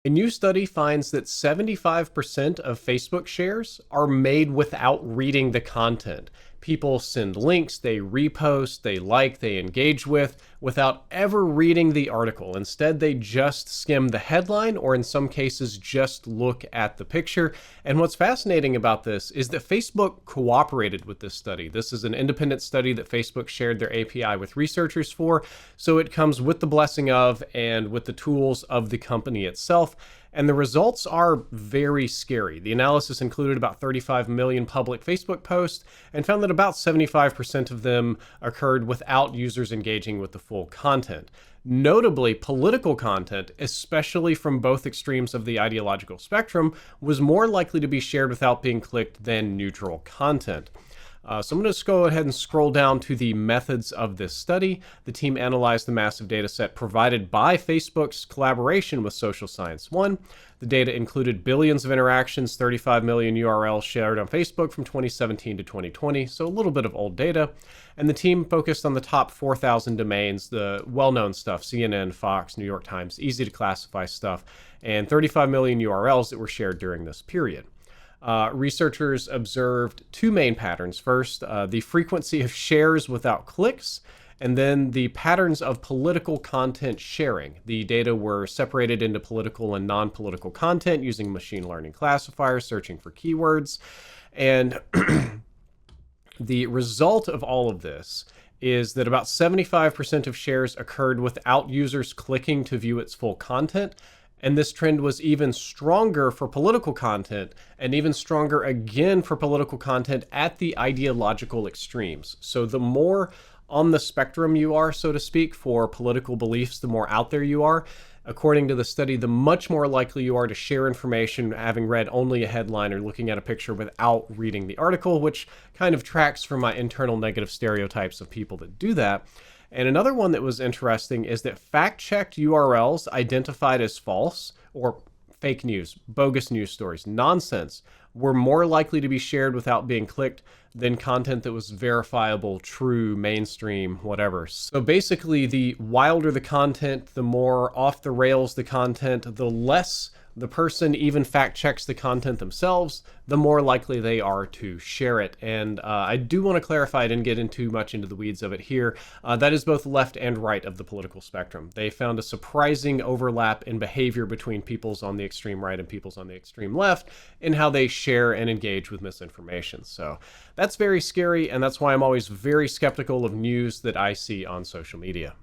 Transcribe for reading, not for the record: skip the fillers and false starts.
A new study finds that 75% of Facebook shares are made without reading the content. People send links, they repost, they like, they engage with, without ever reading the article. Instead, they just skim the headline or, in some cases, just look at the picture. And what's fascinating about this is that Facebook cooperated with this study. This is an independent study that Facebook shared their API with researchers for. So it comes with the blessing of and with the tools of the company itself. And the results are very scary. The analysis included about 35 million public Facebook posts and found that about 75% of them occurred without users engaging with the full content. Notably, political content, especially from both extremes of the ideological spectrum, was more likely to be shared without being clicked than neutral content. So I'm going to go ahead and scroll down to the methods of this study. The team analyzed the massive data set provided by Facebook's collaboration with Social Science One. The data included billions of interactions, 35 million URLs shared on Facebook from 2017 to 2020, so a little bit of old data. And the team focused on the top 4,000 domains, the well-known stuff, CNN, Fox, New York Times, easy to classify stuff, and 35 million URLs that were shared during this period. Researchers observed two main patterns. First, the frequency of shares without clicks, and then the patterns of political content sharing. The data were separated into political and non-political content using machine learning classifiers, searching for keywords. And the result of all of this is that about 75% of shares occurred without users clicking to view its full content. And this trend was even stronger for political content and even stronger again for political content at the ideological extremes. So the more on the spectrum you are, so to speak, for political beliefs, the more out there you are. According to the study, the much more likely you are to share information having read only a headline or looking at a picture without reading the article, which kind of tracks from my internal negative stereotypes of people that do that. And another one that was interesting is that fact-checked URLs identified as false or fake news, bogus news stories, nonsense, were more likely to be shared without being clicked than content that was verifiable, true, mainstream, whatever. So basically, the wilder the content, the more off the rails the content, the less the person even fact checks the content themselves, the more likely they are to share it. And I do want to clarify, I didn't get into much into the weeds of it here. That is both left and right of the political spectrum. They found a surprising overlap in behavior between peoples on the extreme right and peoples on the extreme left in how they share and engage with misinformation. So that's very scary, and that's why I'm always very skeptical of news that I see on social media.